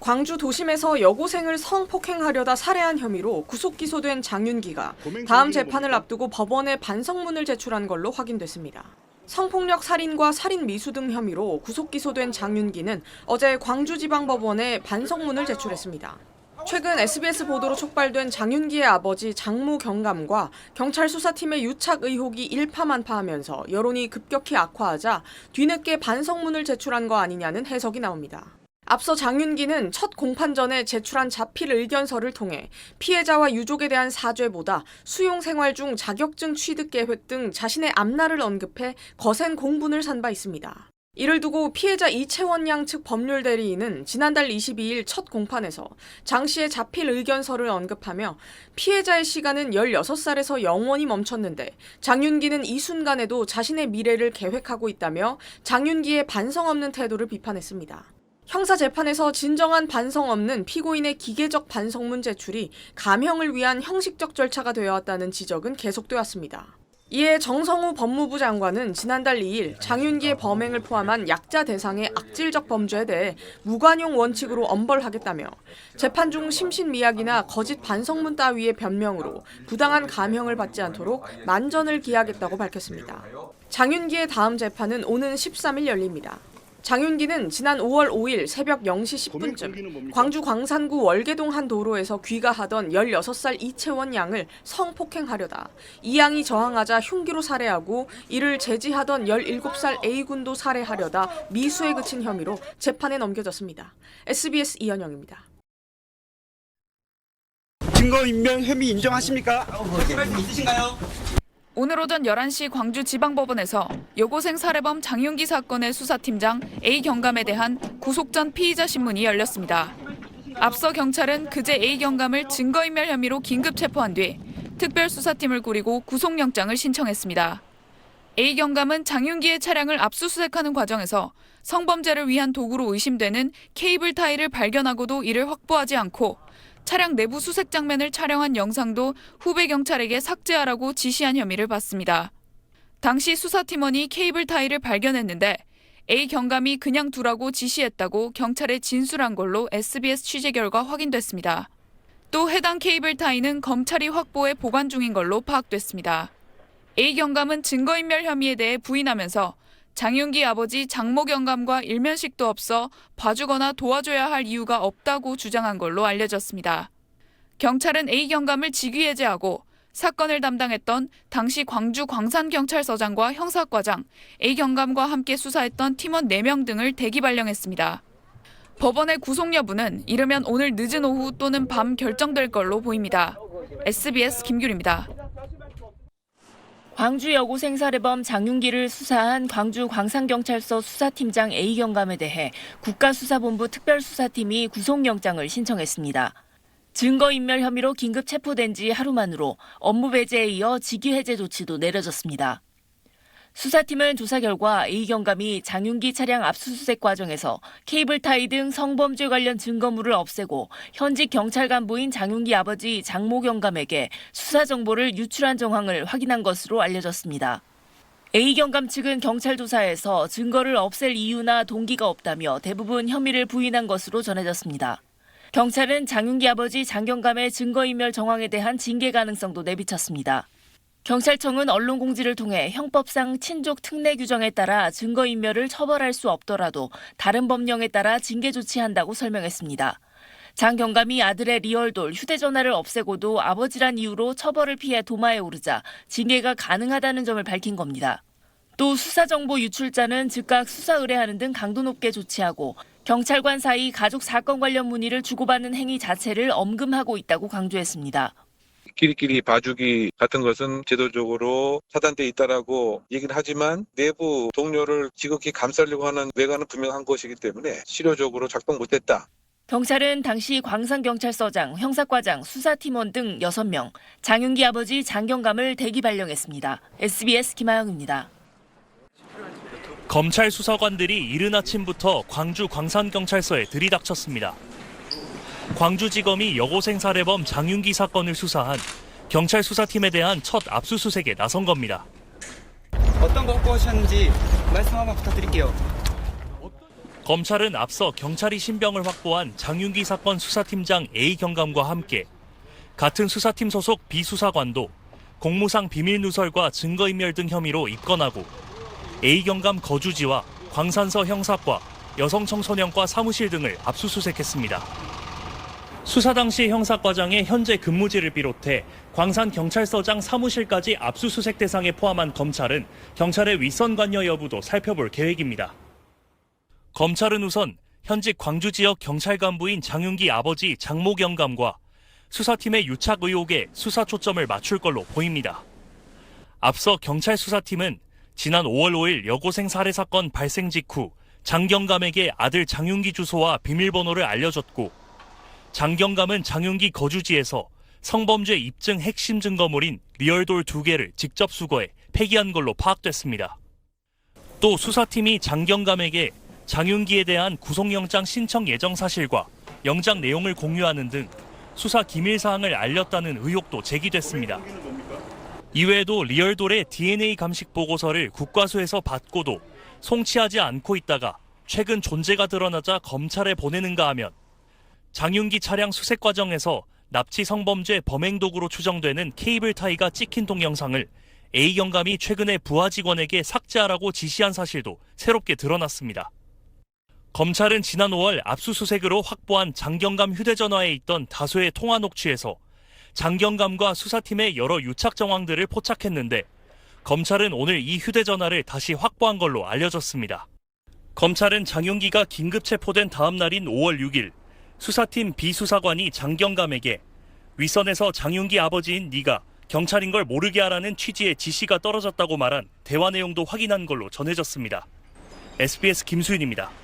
광주 도심에서 여고생을 성폭행하려다 살해한 혐의로 구속 기소된 장윤기가 다음 재판을 앞두고 법원에 반성문을 제출한 걸로 확인됐습니다. 성폭력 살인과 살인 미수 등 혐의로 구속 기소된 장윤기는 어제 광주지방법원에 반성문을 제출했습니다. 최근 SBS 보도로 촉발된 장윤기의 아버지 장모 경감과 경찰 수사팀의 유착 의혹이 일파만파하면서 여론이 급격히 악화하자 뒤늦게 반성문을 제출한 거 아니냐는 해석이 나옵니다. 앞서 장윤기는 첫 공판 전에 제출한 자필 의견서를 통해 피해자와 유족에 대한 사죄보다 수용 생활 중 자격증 취득 계획 등 자신의 앞날을 언급해 거센 공분을 산 바 있습니다. 이를 두고 피해자 이채원 양 측 법률 대리인은 지난달 22일 첫 공판에서 장 씨의 자필 의견서를 언급하며 피해자의 시간은 16살에서 영원히 멈췄는데 장윤기는 이 순간에도 자신의 미래를 계획하고 있다며 장윤기의 반성 없는 태도를 비판했습니다. 형사재판에서 진정한 반성 없는 피고인의 기계적 반성문 제출이 감형을 위한 형식적 절차가 되어왔다는 지적은 계속되었습니다. 이에 정성우 법무부 장관은 지난달 2일 장윤기의 범행을 포함한 약자 대상의 악질적 범죄에 대해 무관용 원칙으로 엄벌하겠다며 재판 중 심신미약이나 거짓 반성문 따위의 변명으로 부당한 감형을 받지 않도록 만전을 기하겠다고 밝혔습니다. 장윤기의 다음 재판은 오는 13일 열립니다. 장윤기는 지난 5월 5일 새벽 0시 10분쯤 광주 광산구 월계동 한 도로에서 귀가하던 16살 이채원 양을 성폭행하려다 이 양이 저항하자 흉기로 살해하고 이를 제지하던 17살 A군도 살해하려다 미수에 그친 혐의로 재판에 넘겨졌습니다. SBS 이현영입니다. 증거인멸 혐의 인정하십니까? 말씀 있으신가요? 오늘 오전 11시 광주지방법원에서 여고생 살해범 장윤기 사건의 수사팀장 A 경감에 대한 구속 전 피의자 신문이 열렸습니다. 앞서 경찰은 그제 A 경감을 증거인멸 혐의로 긴급 체포한 뒤 특별수사팀을 꾸리고 구속영장을 신청했습니다. A 경감은 장윤기의 차량을 압수수색하는 과정에서 성범죄를 위한 도구로 의심되는 케이블 타이를 발견하고도 이를 확보하지 않고 차량 내부 수색 장면을 촬영한 영상도 후배 경찰에게 삭제하라고 지시한 혐의를 받습니다. 당시 수사팀원이 케이블 타이를 발견했는데 A 경감이 그냥 두라고 지시했다고 경찰에 진술한 걸로 SBS 취재 결과 확인됐습니다. 또 해당 케이블 타이는 검찰이 확보해 보관 중인 걸로 파악됐습니다. A 경감은 증거인멸 혐의에 대해 부인하면서 장윤기 아버지 장모 경감과 일면식도 없어 봐주거나 도와줘야 할 이유가 없다고 주장한 걸로 알려졌습니다. 경찰은 A 경감을 직위해제하고 사건을 담당했던 당시 광주 광산경찰서장과 형사과장, A 경감과 함께 수사했던 팀원 4명 등을 대기 발령했습니다. 법원의 구속 여부는 이르면 오늘 늦은 오후 또는 밤 결정될 걸로 보입니다. SBS 김규리입니다. 광주 여고생 살해범 장윤기를 수사한 광주 광산경찰서 수사팀장 A 경감에 대해 국가수사본부 특별수사팀이 구속영장을 신청했습니다. 증거인멸 혐의로 긴급 체포된 지 하루 만으로 업무 배제에 이어 직위해제 조치도 내려졌습니다. 수사팀은 조사 결과 A 경감이 장윤기 차량 압수수색 과정에서 케이블 타이 등 성범죄 관련 증거물을 없애고 현직 경찰 간부인 장윤기 아버지 장모 경감에게 수사 정보를 유출한 정황을 확인한 것으로 알려졌습니다. A 경감 측은 경찰 조사에서 증거를 없앨 이유나 동기가 없다며 대부분 혐의를 부인한 것으로 전해졌습니다. 경찰은 장윤기 아버지 장 경감의 증거인멸 정황에 대한 징계 가능성도 내비쳤습니다. 경찰청은 언론 공지를 통해 형법상 친족 특례 규정에 따라 증거인멸을 처벌할 수 없더라도 다른 법령에 따라 징계 조치한다고 설명했습니다. 장 경감이 아들의 리얼돌, 휴대전화를 없애고도 아버지란 이유로 처벌을 피해 도마에 오르자 징계가 가능하다는 점을 밝힌 겁니다. 또 수사정보 유출자는 즉각 수사 의뢰하는 등 강도 높게 조치하고 경찰관 사이 가족 사건 관련 문의를 주고받는 행위 자체를 엄금하고 있다고 강조했습니다. 끼리끼리 봐주기 같은 것은 제도적으로 차단돼 있다라고 얘기는 하지만 내부 동료를 지극히 감싸려고 하는 외관은 분명한 것이기 때문에 실효적으로 작동 못했다. 경찰은 당시 광산경찰서장, 형사과장, 수사팀원 등 6명, 장윤기 아버지 장경감을 대기 발령했습니다. SBS 김하영입니다. 검찰 수사관들이 이른 아침부터 광주 광산경찰서에 들이닥쳤습니다. 광주지검이 여고생 살해범 장윤기 사건을 수사한 경찰 수사팀에 대한 첫 압수수색에 나선 겁니다. 어떤 거 갖고 오셨는지 말씀 한번 부탁드릴게요. 검찰은 앞서 경찰이 신병을 확보한 장윤기 사건 수사팀장 A 경감과 함께 같은 수사팀 소속 B 수사관도 공무상 비밀 누설과 증거인멸 등 혐의로 입건하고 A 경감 거주지와 광산서 형사과, 여성청소년과 사무실 등을 압수수색했습니다. 수사 당시 형사과장의 현재 근무지를 비롯해 광산경찰서장 사무실까지 압수수색 대상에 포함한 검찰은 경찰의 윗선 관여 여부도 살펴볼 계획입니다. 검찰은 우선 현직 광주 지역 경찰 간부인 장윤기 아버지 장모 경감과 수사팀의 유착 의혹에 수사 초점을 맞출 걸로 보입니다. 앞서 경찰 수사팀은 지난 5월 5일 여고생 살해 사건 발생 직후 장 경감에게 아들 장윤기 주소와 비밀번호를 알려줬고 장 경감은 장윤기 거주지에서 성범죄 입증 핵심 증거물인 리얼돌 2개를 직접 수거해 폐기한 걸로 파악됐습니다. 또 수사팀이 장 경감에게 장윤기에 대한 구속영장 신청 예정 사실과 영장 내용을 공유하는 등 수사 기밀 사항을 알렸다는 의혹도 제기됐습니다. 이외에도 리얼돌의 DNA 감식 보고서를 국과수에서 받고도 송치하지 않고 있다가 최근 존재가 드러나자 검찰에 보내는가 하면 장윤기 차량 수색 과정에서 납치 성범죄 범행 도구로 추정되는 케이블 타이가 찍힌 동영상을 A 경감이 최근에 부하 직원에게 삭제하라고 지시한 사실도 새롭게 드러났습니다. 검찰은 지난 5월 압수수색으로 확보한 장 경감 휴대전화에 있던 다수의 통화 녹취에서 장 경감과 수사팀의 여러 유착 정황들을 포착했는데 검찰은 오늘 이 휴대전화를 다시 확보한 걸로 알려졌습니다. 검찰은 장윤기가 긴급 체포된 다음 날인 5월 6일 수사팀 B 수사관이 장 경감에게 윗선에서 장윤기 아버지인 네가 경찰인 걸 모르게 하라는 취지의 지시가 떨어졌다고 말한 대화 내용도 확인한 걸로 전해졌습니다. SBS 김수윤입니다.